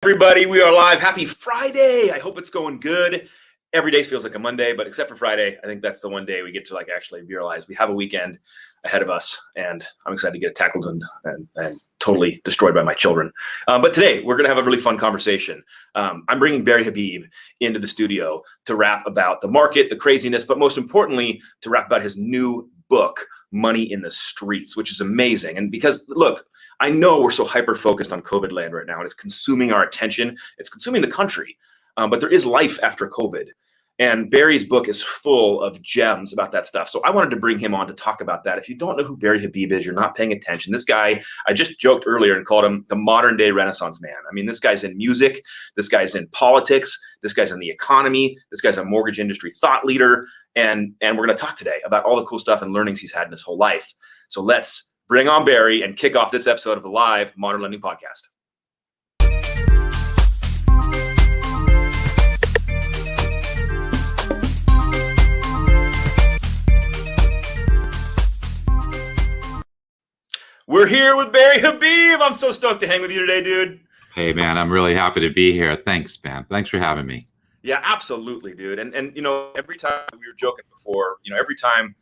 Everybody, we are live. Happy Friday. I hope it's going good. Every day feels like a Monday, but except for Friday, I think that's the one day we get to actually realize we have a weekend ahead of us, and I'm excited to get it tackled and totally destroyed by my children. But today we're going to have a really fun conversation. I'm bringing Barry Habib into the studio to rap about the market, the craziness, but most importantly, to rap about his new book, Money in the Streets, which is amazing. And because, look, I know we're so hyper-focused on COVID land right now, and it's consuming our attention. It's consuming the country. But there is life after COVID. And Barry's book is full of gems about that stuff. So I wanted to bring him on to talk about that. If you don't know who Barry Habib is, you're not paying attention. This guy, I just joked earlier and called him the modern day Renaissance man. I mean, this guy's in music. This guy's in politics. This guy's in the economy. This guy's a mortgage industry thought leader. And we're going to talk today about all the cool stuff and learnings he's had in his whole life. So let's bring on Barry and kick off this episode of the live Modern Lending Podcast. We're here with Barry Habib. I'm so stoked to hang with you today, dude. Hey, man, I'm really happy to be here. Thanks, man. Thanks for having me. Yeah, absolutely, dude. And you know, every time we were joking before, you know, every time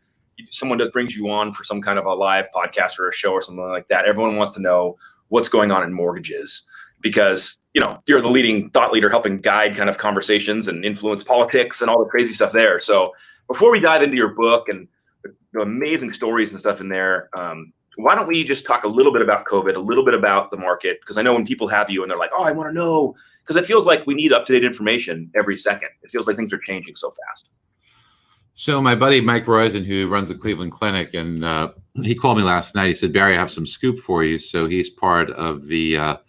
someone brings you on for some kind of a live podcast or a show or something like that, everyone wants to know what's going on in mortgages because, you know, you're the leading thought leader helping guide kind of conversations and influence politics and all the crazy stuff there. So before we dive into your book and the amazing stories and stuff in there, why don't we just talk a little bit about COVID, a little bit about the market? Because I know when people have you and they're like, oh, I want to know, because it feels like we need up-to-date information every second. It feels like things are changing so fast. So my buddy Mike Roizen, who runs the Cleveland Clinic, and he called me last night. He said, Barry, I have some scoop for you. So he's part of the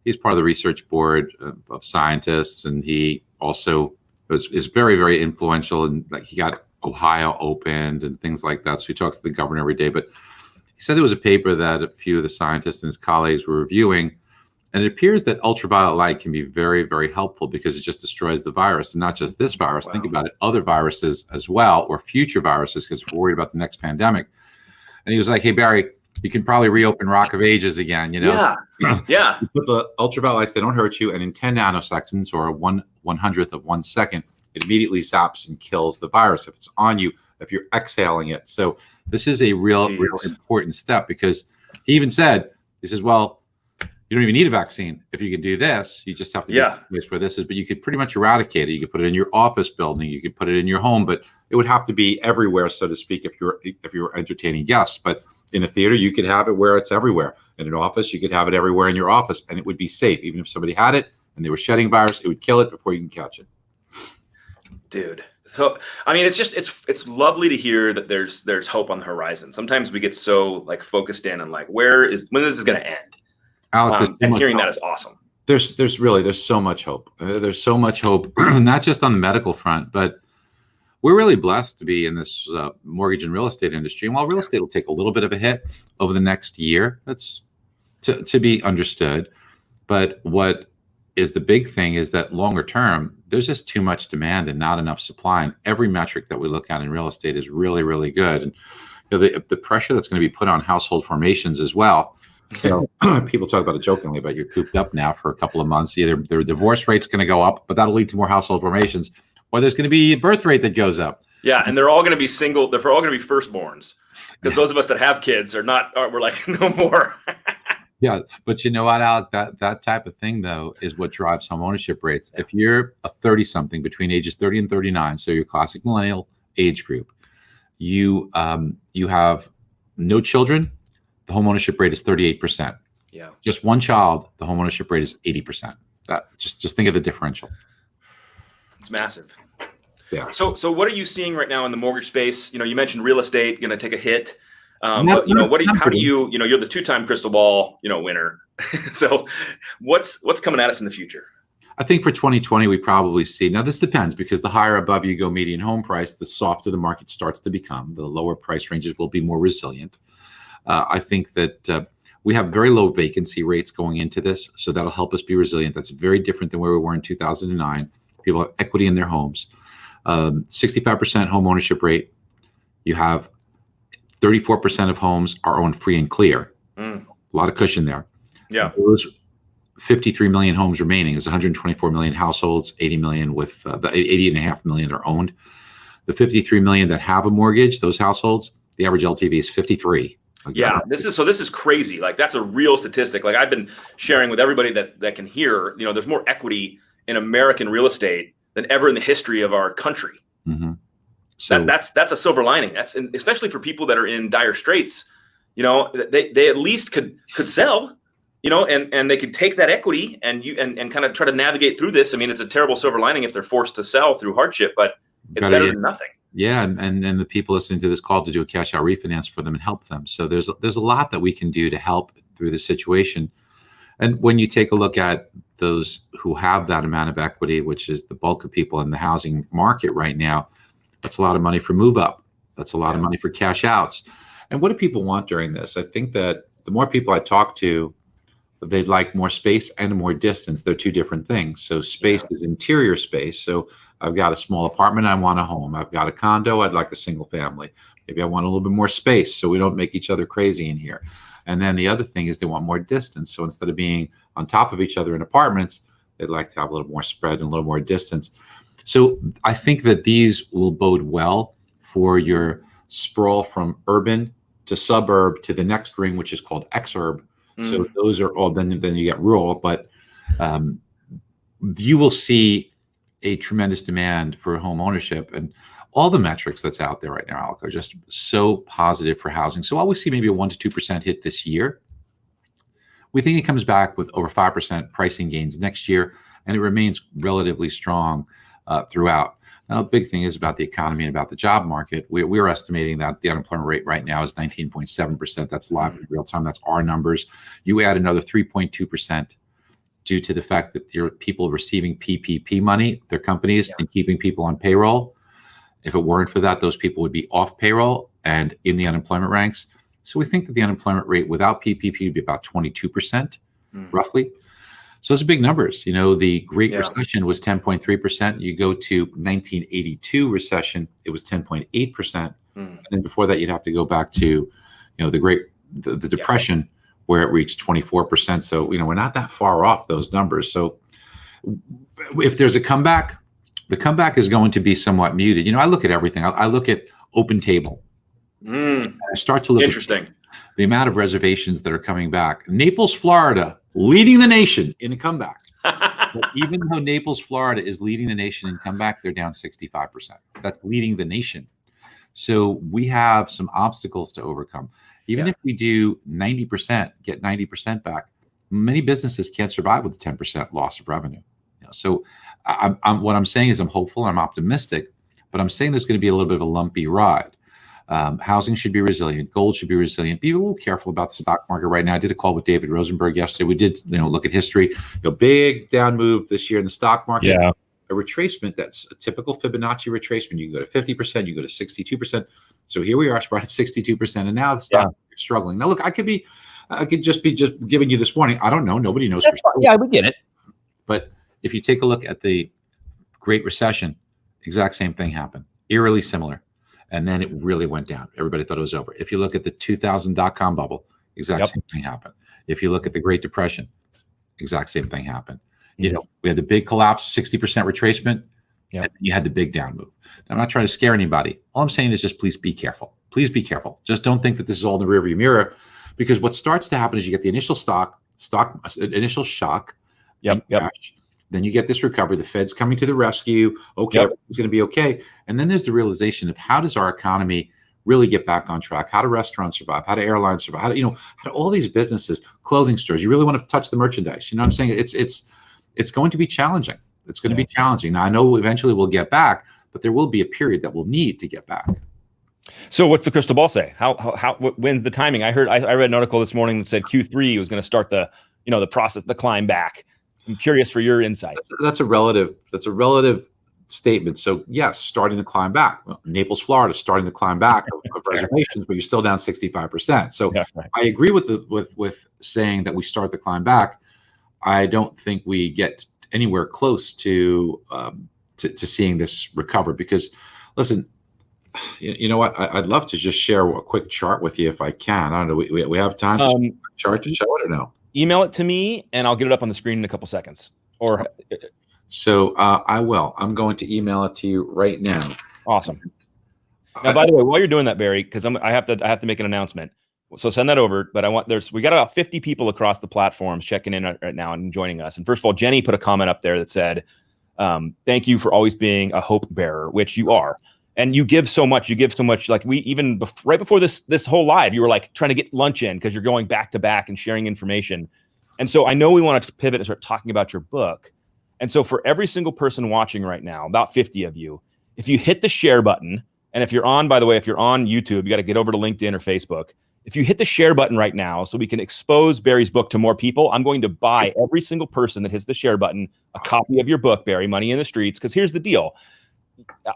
research board of scientists, and he also is very, very influential. And like he got Ohio opened and things like that. So he talks to the governor every day. But he said there was a paper that a few of the scientists and his colleagues were reviewing, and it appears that ultraviolet light can be very, very helpful because it just destroys the virus, and not just this virus. Wow. Think about it, other viruses as well, or future viruses, because we're worried about the next pandemic. And he was like, hey, Barry, you can probably reopen Rock of Ages again, you know? Yeah. You put the ultraviolet lights, they don't hurt you, and in 10 nanoseconds, or 1/100th of 1 second, it immediately zaps and kills the virus if it's on you, if you're exhaling it. So this is a real important step, because he even said, he says, well, you don't even need a vaccine if you can do this. You just have to get to the place where this is, but you could pretty much eradicate it. You could put it in your office building, you could put it in your home, but it would have to be everywhere, so to speak, if you're entertaining guests. But in a theater, you could have it where it's everywhere. In an office, you could have it everywhere in your office, and it would be safe. Even if somebody had it and they were shedding virus, it would kill it before you can catch it. Dude. So, I mean, it's lovely to hear that there's hope on the horizon. Sometimes we get so focused in on when this is going to end. Alec, and hearing that is awesome. There's so much hope. There's so much hope, not just on the medical front, but we're really blessed to be in this mortgage and real estate industry. And while real estate will take a little bit of a hit over the next year, that's to be understood. But what is the big thing is that longer term, there's just too much demand and not enough supply. And every metric that we look at in real estate is really, really good. And you know, the pressure that's going to be put on household formations as well. You know, people talk about it jokingly, but you're cooped up now for a couple of months. Either their divorce rate's going to go up, but that'll lead to more household formations, or there's going to be a birth rate that goes up. Yeah, and they're all going to be single. They're all going to be firstborns, because those of us that have kids we're like, no more. Yeah, but you know what, Alec? That type of thing, though, is what drives home ownership rates. If you're a 30-something between ages 30 and 39, so your classic millennial age group, you have no children, the home ownership rate is 38%. Yeah. Just one child, the home ownership rate is 80%. Just think of the differential. It's massive. Yeah. So what are you seeing right now in the mortgage space? You know, you mentioned real estate going to take a hit. But you know, you're the two-time crystal ball, winner. So what's coming at us in the future? I think for 2020, we probably see, now this depends, because the higher above you go median home price, the softer the market starts to become. The lower price ranges will be more resilient. I think that we have very low vacancy rates going into this, so that'll help us be resilient. That's very different than where we were in 2009. People have equity in their homes. 65% home ownership rate. You have 34% of homes are owned free and clear. A lot of cushion there. Yeah. Those 53 million homes remaining. There's 124 million households, 80 million with the 80.5 million are owned. The 53 million that have a mortgage, those households, the average LTV is 53. Yeah, this is crazy. Like, that's a real statistic. Like, I've been sharing with everybody that can hear, there's more equity in American real estate than ever in the history of our country. Mm-hmm. So that's a silver lining. That's especially for people that are in dire straits. They at least could sell, and they could take that equity and kind of try to navigate through this. I mean, it's a terrible silver lining if they're forced to sell through hardship, but it's better than nothing. Yeah, and the people listening to this call to do a cash out refinance for them and help them. So there's a lot that we can do to help through the situation. And when you take a look at those who have that amount of equity, which is the bulk of people in the housing market right now, that's a lot of money for move up. That's a lot of money for cash outs. And what do people want during this? I think that the more people I talk to, they'd like more space and more distance. They're two different things. So space is interior space. So I've got a small apartment, I want a home. I've got a condo, I'd like a single family. Maybe I want a little bit more space so we don't make each other crazy in here. And then the other thing is they want more distance. So instead of being on top of each other in apartments, they'd like to have a little more spread and a little more distance. So I think that these will bode well for your sprawl from urban to suburb to the next ring, which is called exurb. So those are all, then you get rural, but you will see a tremendous demand for home ownership, and all the metrics that's out there right now, Alec, are just so positive for housing. So while we see maybe a 1% to 2% hit this year, we think it comes back with over 5% pricing gains next year, and it remains relatively strong throughout. Now, the big thing is about the economy and about the job market. We're estimating that the unemployment rate right now is 19.7%. That's live in real time. That's our numbers. You add another 3.2% due to the fact that there are people receiving PPP money, their companies, and keeping people on payroll. If it weren't for that, those people would be off payroll and in the unemployment ranks. So we think that the unemployment rate without PPP would be about 22%, roughly. So those are big numbers. The Great Recession was 10.3%. You go to 1982 recession, it was 10.8%. And then before that, you'd have to go back to, the Depression, where it reached 24%. So, we're not that far off those numbers. So if there's a comeback, the comeback is going to be somewhat muted. I look at everything. I look at Open Table. I start to look at the amount of reservations that are coming back. Naples, Florida, leading the nation in a comeback. But even though Naples, Florida is leading the nation in comeback, they're down 65%. That's leading the nation. So we have some obstacles to overcome. Even if we do 90%, get 90% back, many businesses can't survive with a 10% loss of revenue. So what I'm saying is I'm hopeful, I'm optimistic, but I'm saying there's going to be a little bit of a lumpy ride. Housing should be resilient. Gold should be resilient. Be a little careful about the stock market right now. I did a call with David Rosenberg yesterday. We did, look at history. Big down move this year in the stock market. Yeah. A retracement that's a typical Fibonacci retracement. You can go to 50%, you go to 62%. So here we are, right at 62%, and now the stock is struggling. Now, look, I could just be giving you this warning. I don't know. Nobody knows. For sure. Yeah, we get it. But if you take a look at the Great Recession, exact same thing happened. Eerily similar. And then it really went down. Everybody thought it was over. If you look at the 2000 dot-com bubble, exact same thing happened. If you look at the Great Depression, exact same thing happened. We had the big collapse, 60% retracement, and you had the big down move. Now, I'm not trying to scare anybody. All I'm saying is just please be careful. Please be careful. Just don't think that this is all in the rearview mirror, because what starts to happen is you get the initial initial shock, crash. Then you get this recovery. The Fed's coming to the rescue. Okay, everything's going to be okay. And then there's the realization of how does our economy really get back on track? How do restaurants survive? How do airlines survive? How do all these businesses, clothing stores? You really want to touch the merchandise. You know what I'm saying? It's going to be challenging. It's going to be challenging. Now, I know eventually we'll get back, but there will be a period that we'll need to get back. So what's the crystal ball say? When's the timing? I read an article this morning that said Q3 was going to start the process, the climb back. I'm curious for your insight. That's a relative statement. So yes, starting to climb back. Well, Naples, Florida, starting to climb back of reservations, but you're still down 65%. So I agree with saying that we start the climb back. I don't think we get anywhere close to seeing this recover, because listen, you know what? I'd love to just share a quick chart with you if I can. I don't know. We have time to chart to show it or no? email it to me and I'll get it up on the screen in a couple seconds. Or So I will. I'm going to email it to you right now. awesome. Now, by the way, while you're doing that, Barry, because I have to make an announcement. So send that over. But we got about 50 people across the platforms checking in right now and joining us. And first of all, Jenny put a comment up there that said, "Thank you for always being a hope bearer," which you are. And you give so much. You give so much. Like right before this whole live, you were like trying to get lunch in because you're going back to back and sharing information. And so I know we want to pivot and start talking about your book. And so for every single person watching right now, about 50 of you, if you hit the share button, and if you're on, by the way, if you're on YouTube, you got to get over to LinkedIn or Facebook. If you hit the share button right now so we can expose Barry's book to more people, I'm going to buy every single person that hits the share button a copy of your book, Barry, Money in the Streets. Because here's the deal.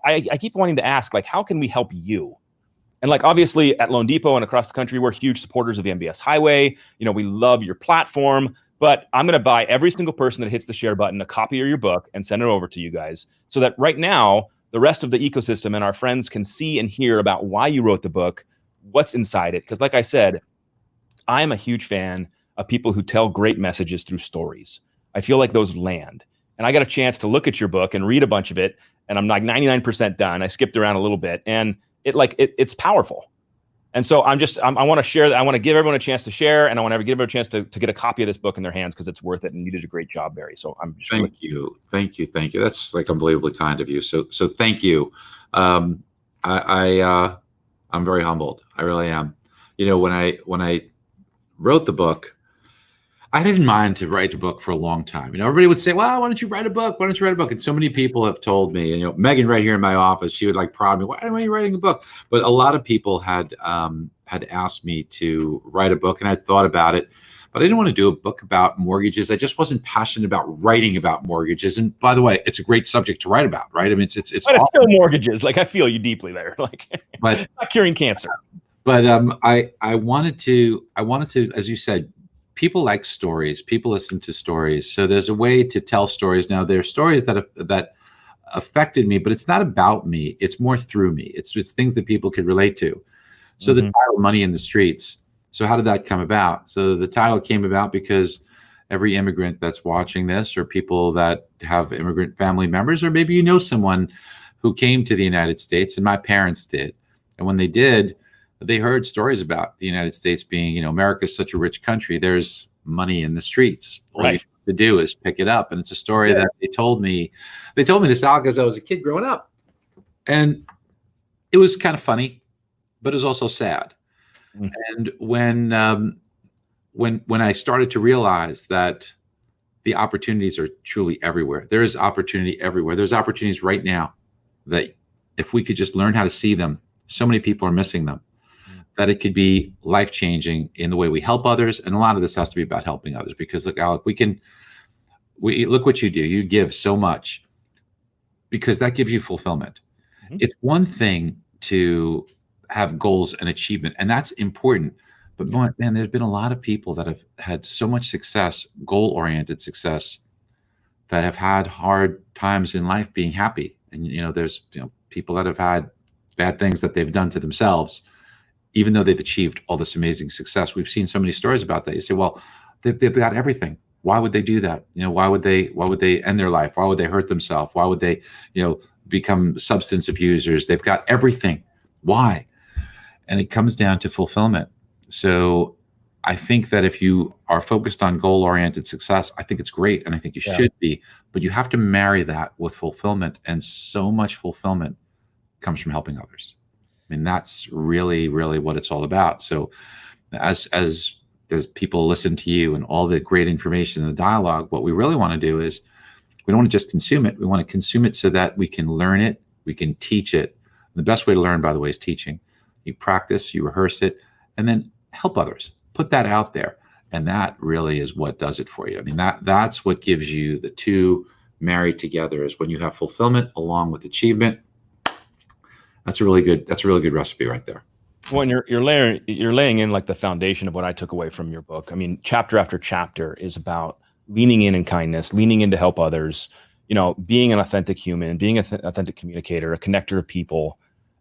I keep wanting to ask, like, how can we help you? And like, obviously at Loan Depot and across the country, we're huge supporters of the MBS Highway. We love your platform, but I'm going to buy every single person that hits the share button a copy of your book and send it over to you guys so that right now, the rest of the ecosystem and our friends can see and hear about why you wrote the book, what's inside it. Because like I said, I'm a huge fan of people who tell great messages through stories. I feel like those land. And I got a chance to look at your book and read a bunch of it. And I'm like 99% done. I skipped around a little bit and it's powerful. And so I want to share that. I want to give everyone a chance to share, and I want to give everyone a chance to get a copy of this book in their hands because it's worth it. And you did a great job, Barry. So I'm just thank you. That's like unbelievably kind of you. So thank you. I'm very humbled. I really am. When I wrote the book, I didn't mind to write a book for a long time. Everybody would say, "Well, why don't you write a book? Why don't you write a book?" And so many people have told me, and Megan right here in my office, she would like prod me, "Why are you writing a book?" But a lot of people had asked me to write a book, and I thought about it, but I didn't want to do a book about mortgages. I just wasn't passionate about writing about mortgages. And by the way, it's a great subject to write about, right? I mean, it's but it's still mortgages. Like, I feel you deeply there. Like, but not curing cancer. But I wanted to, as you said, people like stories. People listen to stories. So there's a way to tell stories. Now, there are stories that affected me, but it's not about me. It's more through me. It's things that people could relate to. So the title, Money in the Streets. So how did that come about? So the title came about because every immigrant that's watching this, or people that have immigrant family members, or maybe someone who came to the United States, and my parents did. And when they did, they heard stories about the United States being, America's such a rich country. There's money in the streets. All you have to do is pick it up. And it's a story that they told me this out as I was a kid growing up. And it was kind of funny, but it was also sad. And when I started to realize that the opportunities are truly everywhere, there is opportunity everywhere. There's opportunities right now that if we could just learn how to see them, so many people are missing them, that it could be life-changing in the way we help others. And a lot of this has to be about helping others, because look, Alec, look what you do. You give so much because that gives you fulfillment. It's one thing to have goals and achievement, and that's important. But man, there's been a lot of people that have had so much success, goal-oriented success, that have had hard times in life being happy. And there's people that have had bad things that they've done to themselves, even though they've achieved all this amazing success. We've seen so many stories about that. You say, well, they've got everything. Why would they do that? Why would they end their life? Why would they hurt themselves? Why would they, become substance abusers? They've got everything. Why? And it comes down to fulfillment. So I think that if you are focused on goal-oriented success, I think it's great. And I think you should be, but you have to marry that with fulfillment. And so much fulfillment comes from helping others. I mean, that's really, really what it's all about. So as there's people listen to you and all the great information in the dialogue, what we really want to do is we don't want to just consume it. We want to consume it so that we can learn it, we can teach it. And the best way to learn, by the way, is teaching. You practice, you rehearse it, and then help others. Put that out there. And that really is what does it for you. I mean, that's what gives you the two married together, is when you have fulfillment along with achievement. That's a really good recipe right there. When you're laying in like the foundation of what I took away from your book. I mean, chapter after chapter is about leaning in kindness, leaning in to help others, being an authentic human, being an authentic communicator, a connector of people.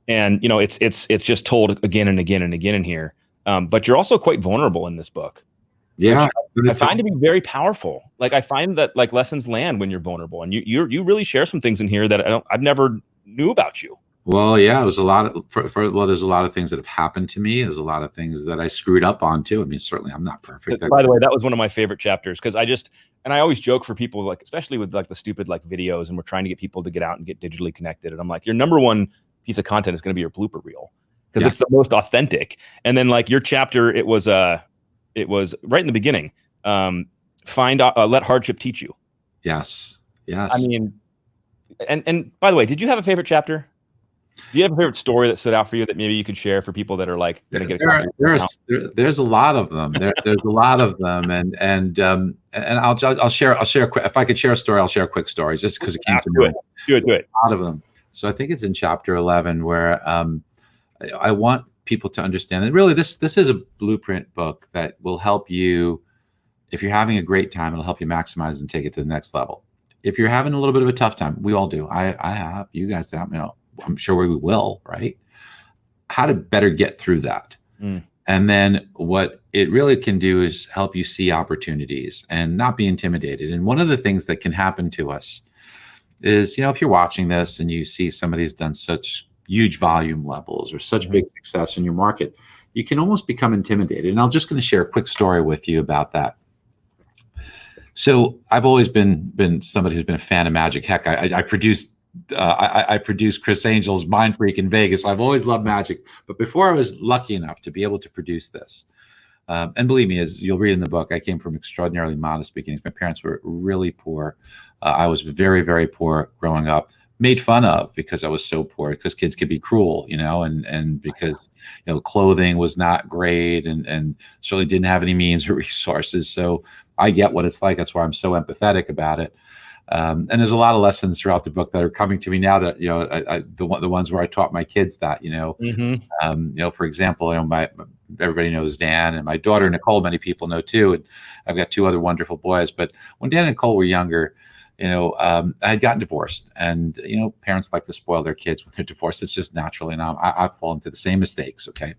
And, it's just told again and again and again in here. But you're also quite vulnerable in this book. Yeah. I find to be very powerful. Like I find that like lessons land when you're vulnerable, and you really share some things in here that I've never knew about you. Well, yeah, it was a lot of, well, there's a lot of things that have happened to me. There's a lot of things that I screwed up on too. I mean, certainly I'm not perfect. By the way, that was one of my favorite chapters because I always joke for people, like, especially with like the stupid like videos, and we're trying to get people to get out and get digitally connected. And I'm like, your number one piece of content is going to be your blooper reel because it's the most authentic. And then like your chapter, it was right in the beginning. Let hardship teach you. Yes. Yes. I mean, and by the way, did you have a favorite chapter? Do you have a favorite story that stood out for you that maybe you could share for people that are like going to get there's a lot of them. There's a lot of them, and I'll share a quick, if I could share a story, I'll share a quick story just because it came to me. Do it. A lot of them. So I think it's in chapter 11 where I want people to understand that really this is a blueprint book that will help you. If you're having a great time, it'll help you maximize and take it to the next level. If you're having a little bit of a tough time, we all do. I have, you guys have, I'm sure we will, right? How to better get through that. And then what it really can do is help you see opportunities and not be intimidated. And one of the things that can happen to us is, if you're watching this and you see somebody's done such huge volume levels or such big success in your market, you can almost become intimidated. And I'm just going to share a quick story with you about that. So I've always been somebody who's been a fan of magic. Heck, I produced Chris Angel's Mind Freak in Vegas. I've always loved magic. But before I was lucky enough to be able to produce this, and believe me, as you'll read in the book, I came from extraordinarily modest beginnings. My parents were really poor. I was very, very poor growing up. Made fun of because I was so poor, because kids could be cruel, and because, clothing was not great and certainly didn't have any means or resources. So I get what it's like. That's why I'm so empathetic about it. And there's a lot of lessons throughout the book that are coming to me now that, the ones where I taught my kids that, for example, everybody knows Dan, and my daughter, Nicole, many people know too. And I've got two other wonderful boys, but when Dan and Nicole were younger, I had gotten divorced, and, parents like to spoil their kids when they're divorced. It's just natural. And I fall into the same mistakes. Okay.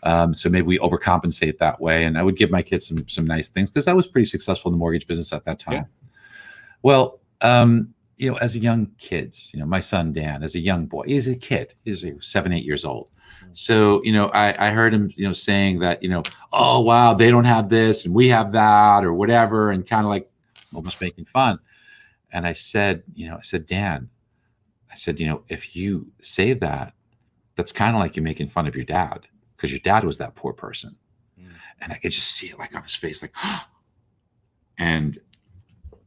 So maybe we overcompensate that way. And I would give my kids some nice things because I was pretty successful in the mortgage business at that time. Yeah. Well, as a young kids, my son, Dan, as a young boy, he's a kid, he's 7, 8 years old. So, I heard him, saying that, oh, wow, they don't have this and we have that or whatever. And kind of like almost making fun. And I said, Dan, if you say that, that's kind of like you're making fun of your dad, because your dad was that poor person. And I could just see it like on his face, like, and,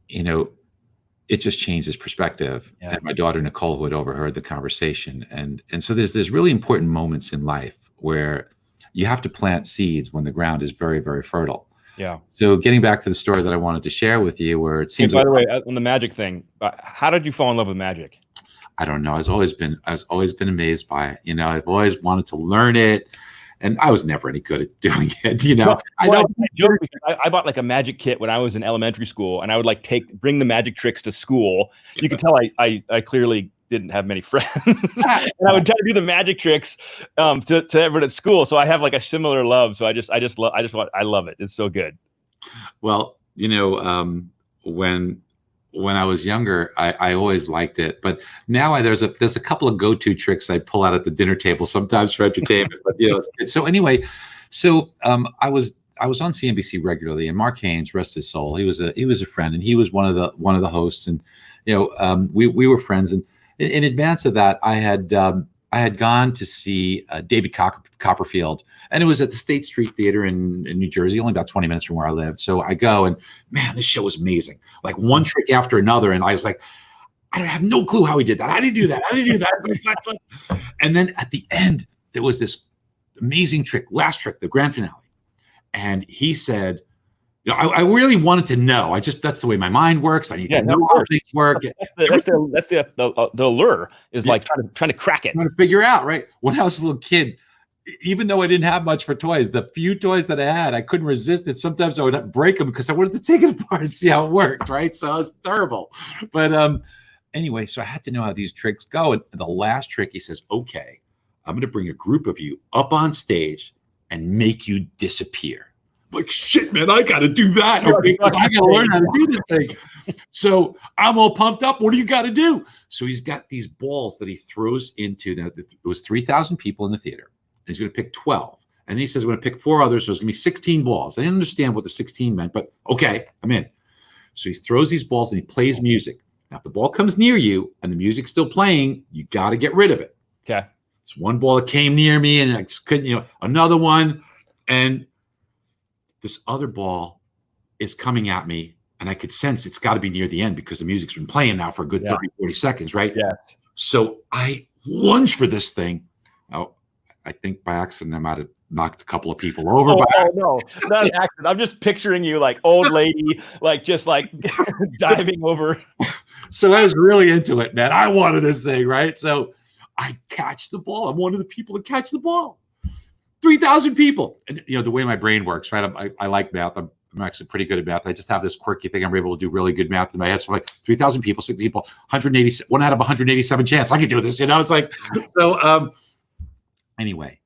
it just changed his perspective. Yeah. And my daughter, Nicole, who had overheard the conversation. And so there's really important moments in life where you have to plant seeds when the ground is very, very fertile. Yeah. So getting back to the story that I wanted to share with you, where it seems. By the way, on the magic thing, how did you fall in love with magic? I don't know. I've always been amazed by it. I've always wanted to learn it, and I was never any good at doing it. I joke because I bought like a magic kit when I was in elementary school, and I would like bring the magic tricks to school. You could tell I clearly didn't have many friends, and I would try to do the magic tricks to everyone at school. So I have like a similar love. So I love it. It's so good. Well, when I was younger, I always liked it, but now there's a couple of go-to tricks I pull out at the dinner table sometimes for entertainment. But so anyway, I was on CNBC regularly, and Mark Haynes, rest his soul, he was a friend, and he was one of the hosts, and we were friends. And in advance of that, I had gone to see David Copperfield, and it was at the State Street Theater in New Jersey, only about 20 minutes from where I lived. So I go, and man, this show was amazing. Like one trick after another. And I was like, I have no clue how he did that. How did he do that? How did he do that? And then at the end, there was this amazing trick, last trick, the grand finale. And he said, I really wanted to know. That's the way my mind works. I need to know how things work. That's the allure is like trying to crack it. Trying to figure out, right? When I was a little kid, even though I didn't have much for toys, the few toys that I had, I couldn't resist it. Sometimes I would break them because I wanted to take it apart and see how it worked, right? So it was terrible. But anyway, so I had to know how these tricks go. And the last trick, he says, okay, I'm going to bring a group of you up on stage and make you disappear. like, shit, man, I got to do that. Okay, because I got to learn how to do this thing. So I'm all pumped up. What do you got to do? So he's got these balls that he throws into. Now, it was 3,000 people in the theater. And he's going to pick 12. And he says, I'm going to pick 4 others. So it's going to be 16 balls. I didn't understand what the 16 meant, but okay, I'm in. So he throws these balls and he plays music. Now, if the ball comes near you and the music's still playing, you got to get rid of it. Okay. It's one ball that came near me and I just couldn't, another one. And this other ball is coming at me. And I could sense it's got to be near the end because the music's been playing now for a good 30, 40 seconds, right? Yeah. So I lunge for this thing. Oh, I think by accident I might have knocked a couple of people over. No, not an accident. I'm just picturing you like old lady, like just like diving over. So I was really into it, man. I wanted this thing, right? So I catch the ball. I'm one of the people that catch the ball. 3,000 people. And, the way my brain works, right? I like math. I'm actually pretty good at math. I just have this quirky thing. I'm able to do really good math in my head. So like 3,000 people, 6 people, 180, 1 out of 187 chance. I can do this, It's like, so anyway,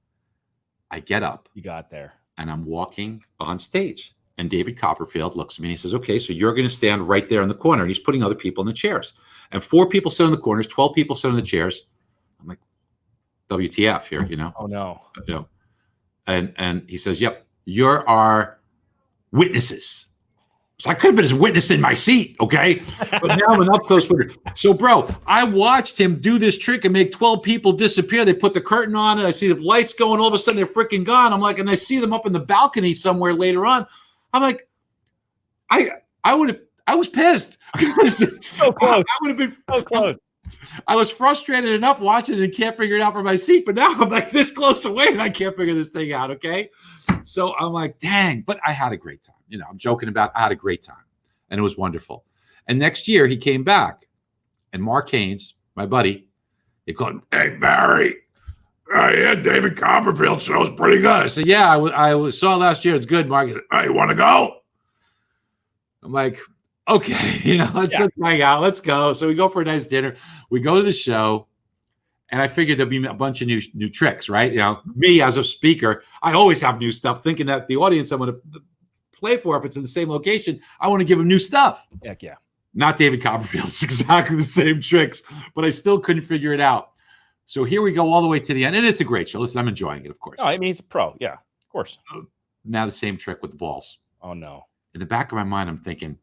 I get up. You got there. And I'm walking on stage. And David Copperfield looks at me and he says, okay, so you're going to stand right there in the corner. And he's putting other people in the chairs. And 4 people sit in the corners, 12 people sit in the chairs. I'm like, WTF here, Oh, no. And he says, yep, you're our witnesses. So I could have been his witness in my seat, okay? But now I'm an up close witness. So, bro, I watched him do this trick and make 12 people disappear. They put the curtain on and I see the lights going. All of a sudden, they're freaking gone. I'm like, and I see them up in the balcony somewhere later on. I'm like, I was pissed. So close. I would have been so close. I was frustrated enough watching it and can't figure it out from my seat, but now I'm like this close away and I can't figure this thing out, okay? So I'm like, dang, but I had a great time. I'm joking about I had a great time, and it was wonderful. And next year he came back, and Mark Haynes, my buddy, he called him, hey, Barry, yeah, David Copperfield show's pretty good. I said, yeah, I saw last year. It's good, Mark. He said, oh, you want to go? I'm like, okay, let's hang out. Let's go. So we go for a nice dinner. We go to the show, and I figured there'd be a bunch of new tricks, right? Me as a speaker, I always have new stuff, thinking that the audience I'm going to play for, if it's in the same location, I want to give them new stuff. Heck yeah. Not David Copperfield. It's exactly the same tricks, but I still couldn't figure it out. So here we go all the way to the end, and it's a great show. Listen, I'm enjoying it, of course. No, I mean, he's a pro. Yeah, of course. Now the same trick with the balls. Oh, no. In the back of my mind, I'm thinking,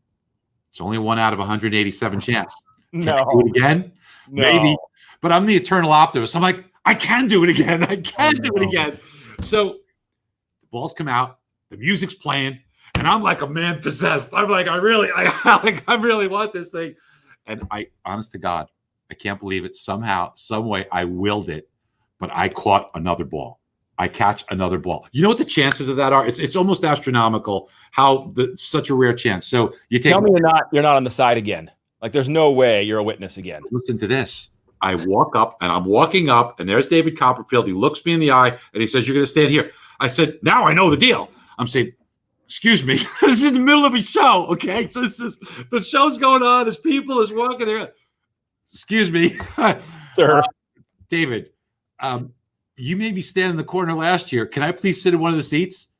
it's only 1 out of 187 chance. Can No. I do it again? No. Maybe. But I'm the eternal optimist. I'm like, I can do it again. I can do it again. So the balls come out, the music's playing, and I'm like a man possessed. I'm like, I really want this thing. And honest to God, I can't believe it. Somehow, some way, I willed it, but I caught another ball. I catch another ball. You know what the chances of that are? It's almost astronomical. How such a rare chance. So you tell me you're not on the side again. Like there's no way you're a witness again. Listen to this. I walk up and I'm walking up and there's David Copperfield. He looks me in the eye and he says, "You're going to stand here." I said, "Now I know the deal." I'm saying, "Excuse me, this is in the middle of a show, okay? So the show's going on. There's people is walking there. Excuse me, sir, David. You made me stand in the corner last year. Can I please sit in one of the seats?"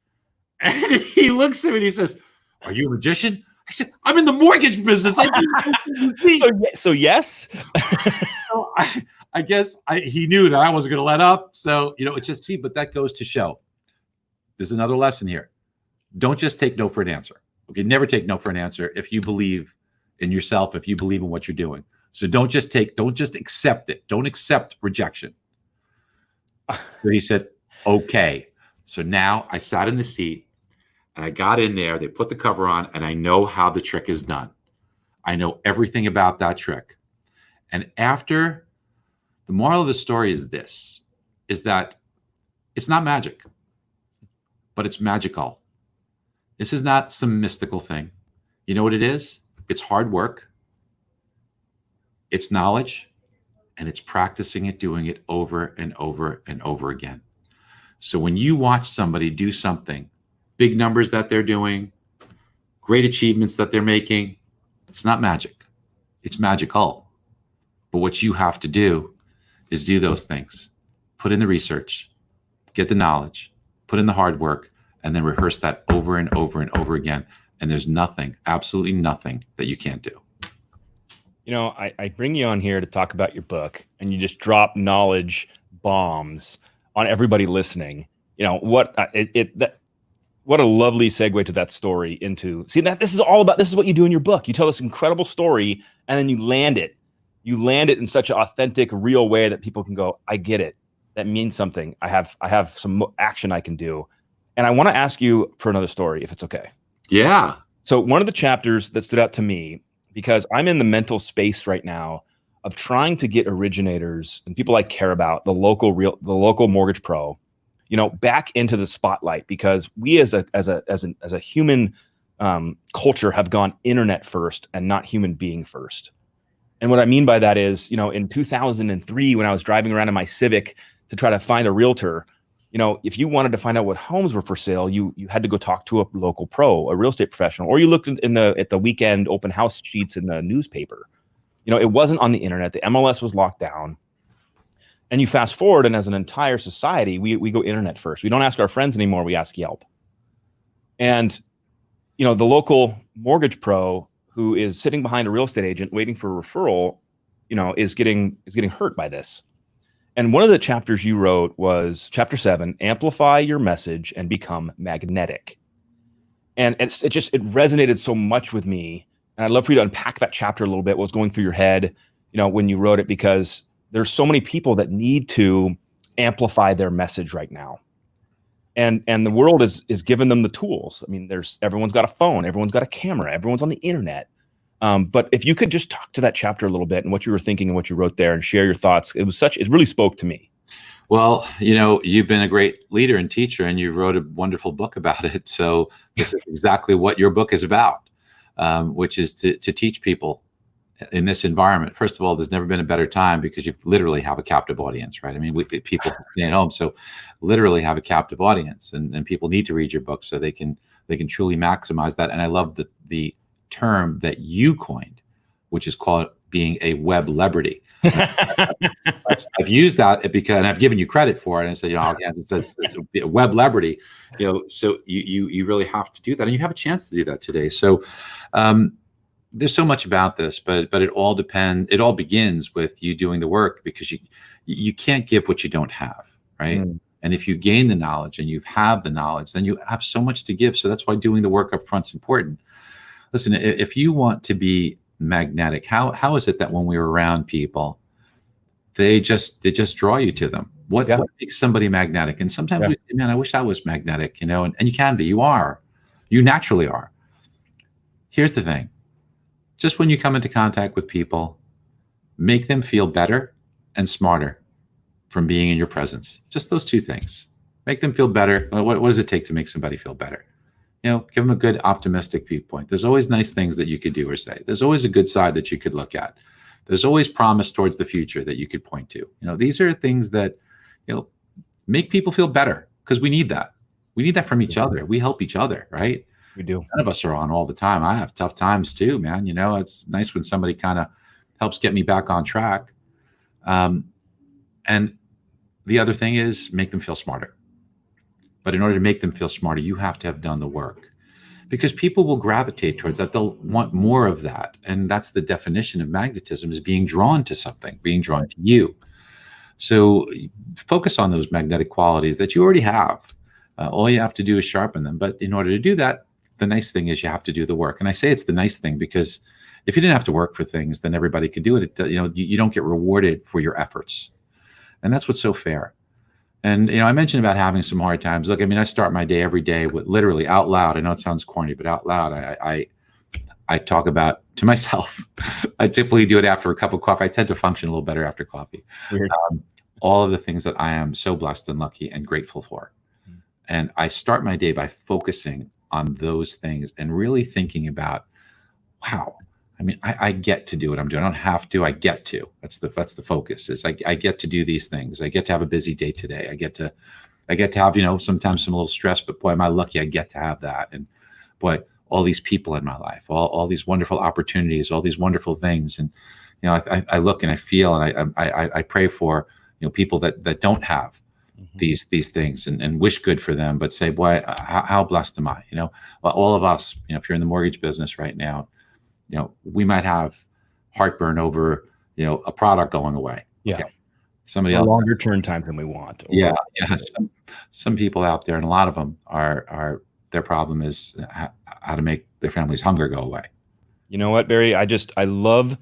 And he looks at me and he says, "Are you a magician?" I said, "I'm in the mortgage business." So yes. So I guess he knew that I wasn't going to let up. So, it's just, but that goes to show. There's another lesson here. Don't just take no for an answer. Okay. Never take no for an answer if you believe in yourself, if you believe in what you're doing. So don't just accept it. Don't accept rejection. So he said, okay. So now I sat in the seat and I got in there. They put the cover on and I know how the trick is done. I know everything about that trick. And after, the moral of the story is that it's not magic, but it's magical. This is not some mystical thing. You know what it is? It's hard work. It's knowledge. And it's practicing it, doing it over and over and over again. So when you watch somebody do something, big numbers that they're doing, great achievements that they're making, it's not magic. It's magical. But what you have to do is do those things. Put in the research, get the knowledge, put in the hard work, and then rehearse that over and over and over again. And there's nothing, absolutely nothing that you can't do. You know, I bring you on here to talk about your book, and you just drop knowledge bombs on everybody listening. You know, what a lovely segue to that story into, see, that this is what you do in your book. You tell this incredible story, and then you land it in such an authentic, real way that people can go, I get it. That means something. I have some action I can do. And I want to ask you for another story, if it's okay. Yeah. So one of the chapters that stood out to me, because I'm in the mental space right now of trying to get originators and people I care about, the local mortgage pro, you know, back into the spotlight, because we as a human culture have gone internet first and not human being first. And what I mean by that is, you know, in 2003, when I was driving around in my Civic to try to find a realtor, you know, if you wanted to find out what homes were for sale, you had to go talk to a local pro, a real estate professional, or you looked at the weekend open house sheets in the newspaper. You know, it wasn't on the internet. The MLS was locked down. And you fast forward, and as an entire society, we go internet first. We don't ask our friends anymore. We ask Yelp. And, you know, the local mortgage pro who is sitting behind a real estate agent waiting for a referral, you know, is getting hurt by this. And one of the chapters you wrote was chapter 7, amplify your message and become magnetic. And it resonated so much with me. And I'd love for you to unpack that chapter a little bit, what was going through your head, you know, when you wrote it, because there's so many people that need to amplify their message right now. And the world is giving them the tools. I mean, everyone's got a phone, everyone's got a camera, everyone's on the internet. But if you could just talk to that chapter a little bit and what you were thinking and what you wrote there and share your thoughts, it really spoke to me. Well, you know, you've been a great leader and teacher, and you wrote a wonderful book about it. So this is exactly what your book is about, which is to teach people in this environment. First of all, there's never been a better time, because you literally have a captive audience, right? I mean, people stay at home, so literally have a captive audience, and people need to read your book so they can truly maximize that. And I love the term that you coined, which is called being a web celebrity. I've used that because, and I've given you credit for it, and I said, you know, it's a web celebrity, you know, so you really have to do that, and you have a chance to do that today. So there's so much about this, but it all begins with you doing the work, because you can't give what you don't have, right? And if you gain the knowledge and you have the knowledge, then you have so much to give. So that's why doing the work up front is important. Listen, if you want to be magnetic, how is it that when we were around people, they just draw you to them? What makes somebody magnetic? And sometimes we say, man, I wish I was magnetic, you know, and you can be, you naturally are. Here's the thing. Just when you come into contact with people, make them feel better and smarter from being in your presence. Just those two things. Make them feel better. What does it take to make somebody feel better? You know, give them a good optimistic viewpoint. There's always nice things that you could do or say. There's always a good side that you could look at. There's always promise towards the future that you could point to. You know, these are things that, you know, make people feel better, because we need that. We need that from each other. We help each other, right? We do. None of us are on all the time. I have tough times too, man. You know, it's nice when somebody kind of helps get me back on track. And the other thing is make them feel smarter. But in order to make them feel smarter, you have to have done the work, because people will gravitate towards that. They'll want more of that. And that's the definition of magnetism, is being drawn to something, being drawn to you. So focus on those magnetic qualities that you already have. All you have to do is sharpen them. But in order to do that, the nice thing is you have to do the work. And I say it's the nice thing because if you didn't have to work for things, then everybody could do it. You know, you don't get rewarded for your efforts. And that's what's so fair. And, you know, I mentioned about having some hard times. Look, I mean, I start my day every day with literally out loud. I know it sounds corny, but out loud, I talk about to myself. I typically do it after a cup of coffee. I tend to function a little better after coffee. All of the things that I am so blessed and lucky and grateful for. And I start my day by focusing on those things and really thinking about, wow, I mean, I get to do what I'm doing. I don't have to, I get to. That's the focus, is I get to do these things. I get to have a busy day today. I get to have, you know, sometimes some little stress, but boy, am I lucky I get to have that. And boy, all these people in my life, all these wonderful opportunities, all these wonderful things. And, you know, I look and I feel and I pray for, you know, people that don't have these things and wish good for them, but say, boy, how blessed am I? Well, all of us, if you're in the mortgage business right now, we might have heartburn over, a product going away. Yeah. Okay. Somebody else, longer turn time than we want. Yeah. Some people out there, and a lot of them are their problem is how to make their family's hunger go away. You know what, Barry? I love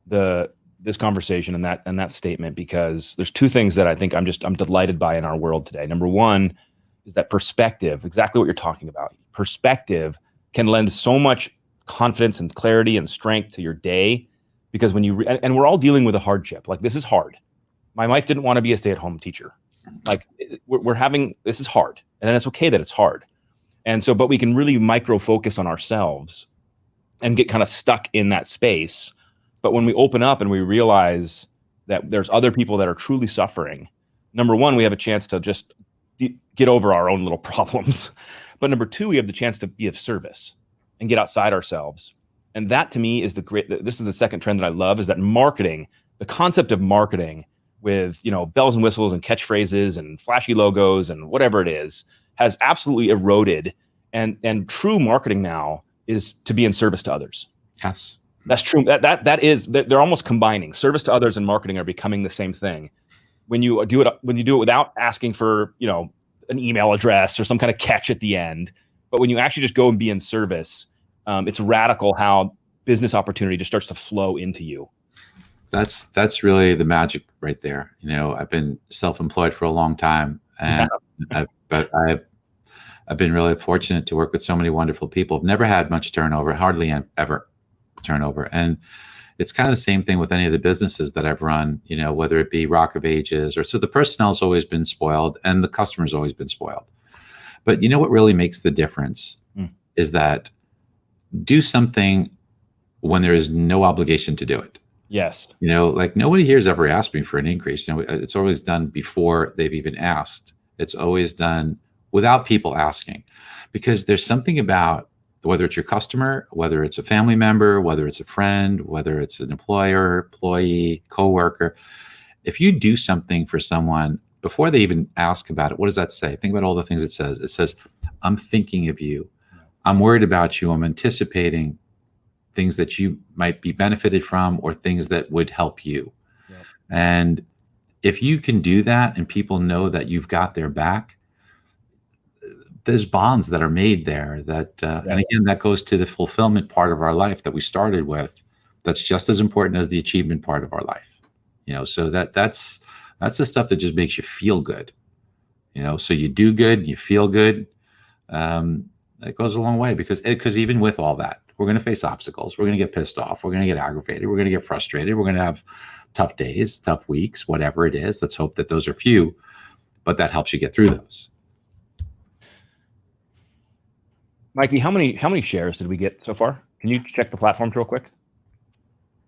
this conversation and that statement, because there's two things that I think I'm delighted by in our world today. Number one is that perspective, exactly what you're talking about. Perspective can lend so much confidence and clarity and strength to your day, because when you and we're all dealing with a hardship. Like, this is hard. My wife didn't want to be a stay-at-home teacher. Like, this is hard, and then it's okay that it's hard. And so, but we can really micro focus on ourselves and get kind of stuck in that space. But when we open up and we realize that there's other people that are truly suffering, number one, we have a chance to just get over our own little problems. But number two, we have the chance to be of service and get outside ourselves. And that, to me, is this is the second trend that I love, is that marketing, the concept of marketing with, bells and whistles and catchphrases and flashy logos and whatever it is, has absolutely eroded. And true marketing now is to be in service to others. Yes. That's true. They're almost combining. Service to others and marketing are becoming the same thing. When you do it without asking for, an email address or some kind of catch at the end, but when you actually just go and be in service, it's radical how business opportunity just starts to flow into you. That's really the magic right there. I've been self-employed for a long time, and I've been really fortunate to work with so many wonderful people. I've never had much turnover, hardly ever turnover. And it's kind of the same thing with any of the businesses that I've run, whether it be Rock of Ages so the personnel's always been spoiled and the customer's always been spoiled. But what really makes the difference is that do something when there is no obligation to do it. Yes. Like, nobody here has ever asked me for an increase. It's always done before they've even asked. It's always done without people asking, because there's something about, whether it's your customer, whether it's a family member, whether it's a friend, whether it's an employer, employee, coworker, if you do something for someone before they even ask about it, what does that say? Think about all the things it says. It says, I'm thinking of you. I'm worried about you. I'm anticipating things that you might be benefited from or things that would help you. Yeah. And if you can do that and people know that you've got their back, there's bonds that are made there that, and again, that goes to the fulfillment part of our life that we started with. That's just as important as the achievement part of our life. So that's the stuff that just makes you feel good. So you do good, you feel good. It goes a long way, because even with all that, we're going to face obstacles. We're going to get pissed off. We're going to get aggravated. We're going to get frustrated. We're going to have tough days, tough weeks, whatever it is. Let's hope that those are few, but that helps you get through those. Mikey, how many shares did we get so far? Can you check the platforms real quick?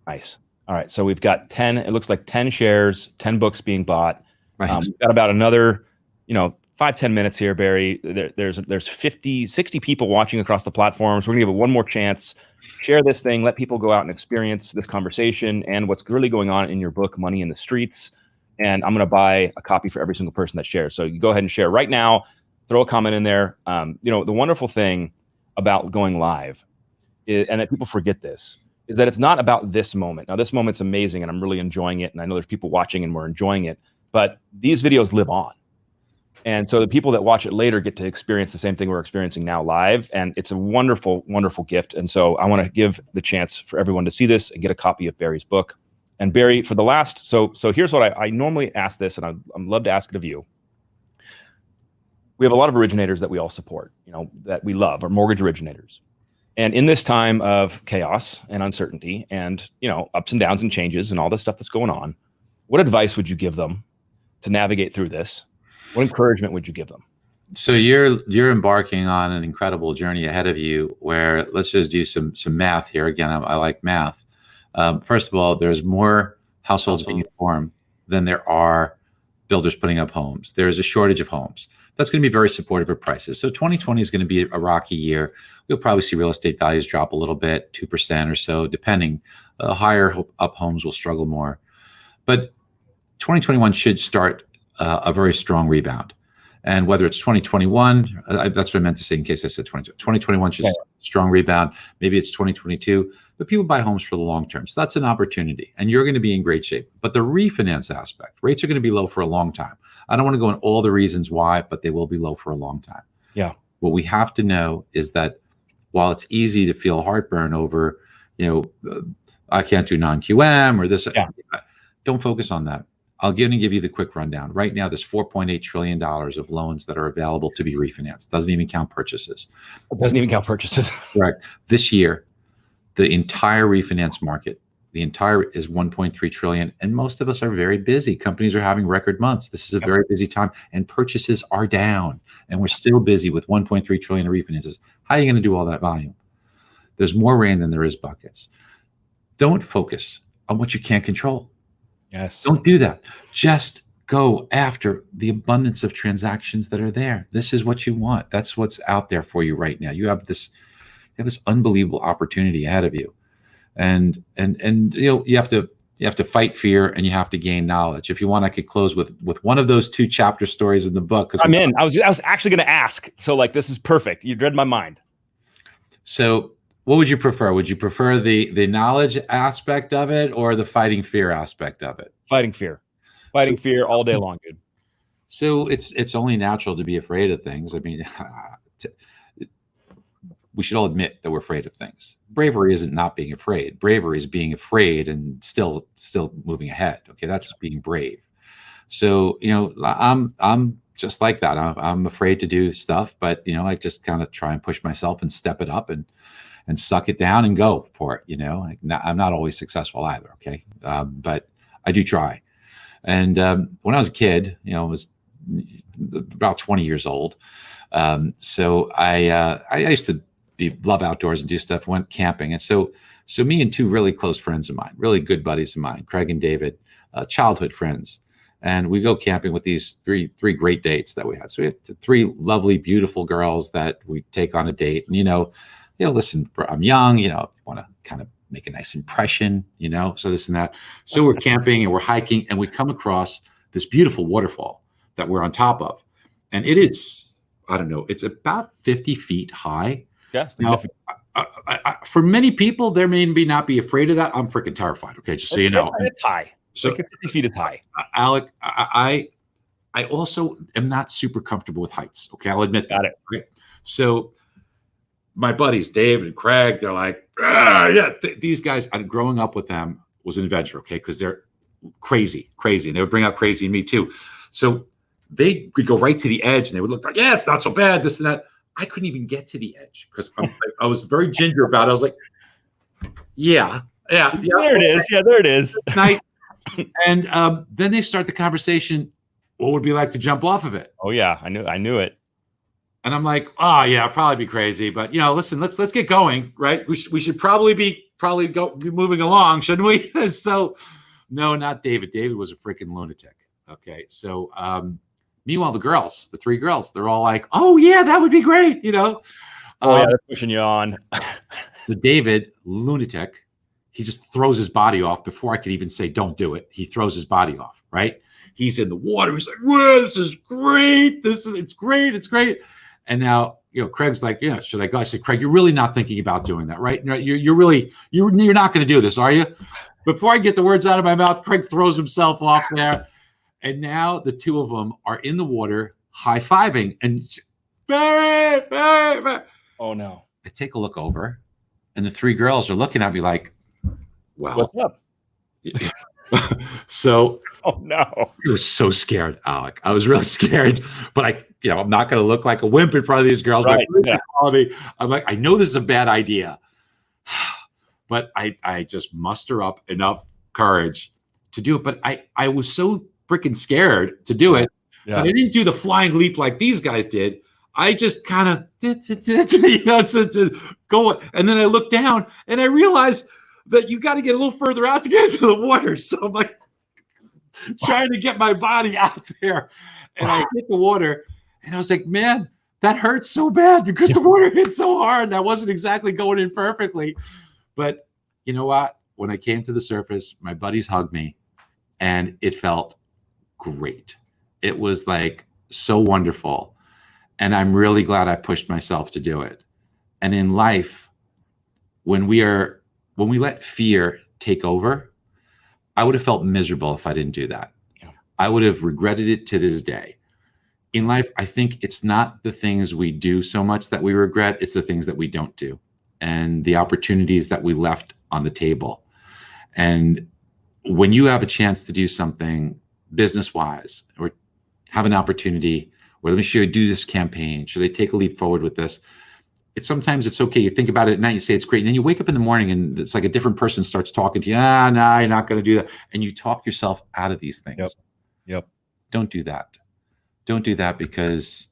Nice. All right. So we've got 10, it looks like 10 shares, 10 books being bought. Right. We've got about another, 5-10 minutes here, Barry. There's 50, 60 people watching across the platforms. We're gonna give it one more chance. Share this thing, let people go out and experience this conversation and what's really going on in your book, Money in the Streets. And I'm gonna buy a copy for every single person that shares. So you go ahead and share right now, throw a comment in there. The wonderful thing about going live and that people forget this, is that it's not about this moment. Now, this moment's amazing and I'm really enjoying it. And I know there's people watching and we're enjoying it, but these videos live on. And so the people that watch it later get to experience the same thing we're experiencing now live. And it's a wonderful, wonderful gift. And so I want to give the chance for everyone to see this and get a copy of Barry's book. And Barry, for the last, so here's what I normally ask this, and I'd love to ask it of you. We have a lot of originators that we all support, that we love, are mortgage originators. And in this time of chaos and uncertainty and, ups and downs and changes and all this stuff that's going on, what advice would you give them to navigate through this? What encouragement would you give them? So you're embarking on an incredible journey ahead of you where, let's just do some math here. Again, I like math. First of all, there's more households being formed than there are builders putting up homes. There's a shortage of homes. That's going to be very supportive of prices. So 2020 is going to be a rocky year. We'll probably see real estate values drop a little bit, 2% or so, depending. Higher up homes will struggle more. But 2021 should start a very strong rebound. And whether it's 2021, that's what I meant to say in case I said 2021 should strong rebound. Maybe it's 2022, but people buy homes for the long term. So that's an opportunity and you're going to be in great shape. But the refinance aspect, rates are going to be low for a long time. I don't want to go into all the reasons why, but they will be low for a long time. Yeah. What we have to know is that while it's easy to feel heartburn over, I can't do non-QM or this, don't focus on that. I'll give you the quick rundown. Right now, there's $4.8 trillion of loans that are available to be refinanced. Doesn't even count purchases. It doesn't even count purchases. Correct. This year, the entire refinance market, is 1.3 trillion. And most of us are very busy. Companies are having record months. This is a very busy time and purchases are down. And we're still busy with 1.3 trillion of refinances. How are you going to do all that volume? There's more rain than there is buckets. Don't focus on what you can't control. Yes. Don't do that. Just go after the abundance of transactions that are there. This is what you want. That's what's out there for you right now. You have this unbelievable opportunity ahead of you. And you have to fight fear and you have to gain knowledge. If you want, I could close with one of those 2 chapter stories in the book. I'm in. I was actually going to ask. So this is perfect. You read my mind. So what would you prefer? Would you prefer the knowledge aspect of it or the fighting fear aspect of it? Fighting fear all day long, dude. So it's only natural to be afraid of things. I mean, we should all admit that we're afraid of things. Bravery isn't not being afraid. Bravery is being afraid and still moving ahead. Okay, that's being brave. So I'm just like that. I'm afraid to do stuff, but I just kind of try and push myself and step it up and suck it down and go for it. I'm not always successful either. Okay. But I do try. And when I was a kid, I was about 20 years old. So I used to love outdoors and do stuff, went camping. And so me and 2 really close friends of mine, really good buddies of mine, Craig and David, childhood friends. And we go camping with these three great dates that we had. So we had 3 lovely, beautiful girls that we take on a date. And, listen, I'm young, want to kind of make a nice impression, so this and that. So we're camping and we're hiking and we come across this beautiful waterfall that we're on top of. And it is, I don't know, it's about 50 feet high. Yeah. Now, for many people, there may not be afraid of that. I'm freaking terrified. Okay. Just so you know. It's high. So 50 feet is high. Alec, I also am not super comfortable with heights. Okay. I'll admit that. Got it. Right? So my buddies, Dave and Craig, they're like, these guys, growing up with them was an adventure, okay? Because they're crazy. And they would bring out crazy in me too. So they would go right to the edge and they would look like, it's not so bad, this and that. I couldn't even get to the edge because I was very ginger about it. I was like, yeah. There it is. Yeah, there it is. And then they start the conversation, what would it be like to jump off of it? Oh, yeah, I knew it. And I'm like, oh yeah, I'll probably be crazy, but listen, let's get going, right? We should probably be moving along, shouldn't we? So, no, not David. David was a freaking lunatic. Okay, so meanwhile, the 3 girls, they're all like, oh yeah, that would be great, Oh yeah, they're pushing you on. The David, lunatic, he just throws his body off before I could even say don't do it. He throws his body off, right? He's in the water. He's like, whoa, this is great. It's great. And now, Craig's like, should I go? I said, Craig, you're really not thinking about doing that, right? You're not going to do this, are you? Before I get the words out of my mouth, Craig throws himself off there. And now the 2 of them are in the water, high-fiving. And Barry. Oh, no. I take a look over, and the 3 girls are looking at me like, well. What's up? So, oh no, I was so scared, Alec. I was really scared, but I'm not going to look like a wimp in front of these girls. Right, yeah. I'm like, I know this is a bad idea, but I just muster up enough courage to do it. But I was so freaking scared to do it. Yeah. But I didn't do the flying leap like these guys did. I just kind of, go. And then I looked down and I realized that you got to get a little further out to get into the water. So I'm like trying to get my body out there. And I hit the water and I was like, man, that hurts so bad because the water hit so hard. That wasn't exactly going in perfectly. But you know what? When I came to the surface, my buddies hugged me and it felt great. It was like so wonderful. And I'm really glad I pushed myself to do it. And in life, when we let fear take over, I would have felt miserable if I didn't do that. Yeah. I would have regretted it to this day. In life, I think it's not the things we do so much that we regret, it's the things that we don't do and the opportunities that we left on the table. And when you have a chance to do something business-wise, or have an opportunity, or let me show you, do this campaign, should I take a leap forward with this? Sometimes it's okay. You think about it at night, you say it's great. And then you wake up in the morning and it's like a different person starts talking to you. No, you're not going to do that. And you talk yourself out of these things. Yep. Don't do that. Don't do that, because,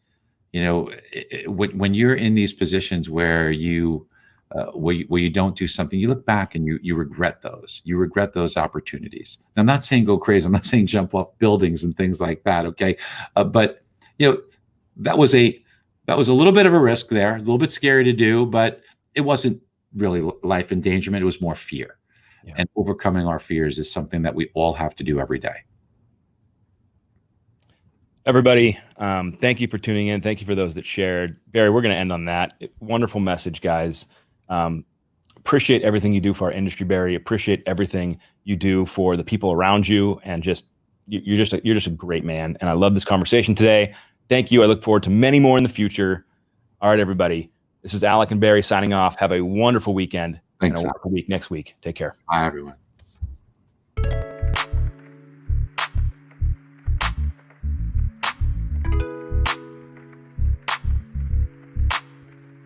when you're in these positions where you don't do something, you look back and you regret those. You regret those opportunities. Now, I'm not saying go crazy. I'm not saying jump off buildings and things like that. Okay. But that was a little bit of a risk there, a little bit scary to do, but it wasn't really life endangerment. It was more fear. Yeah. And overcoming our fears is something that we all have to do every day. Everybody, thank you for tuning in. Thank you for those that shared. Barry, we're going to end on that. Wonderful message, guys. Appreciate everything you do for our industry, Barry. Appreciate everything you do for the people around you, and you're just a great man. And I love this conversation today. Thank you. I look forward to many more in the future. All right, everybody. This is Alec and Barry signing off. Have a wonderful weekend. Thanks, and a wonderful week next week. Take care. Bye, everyone.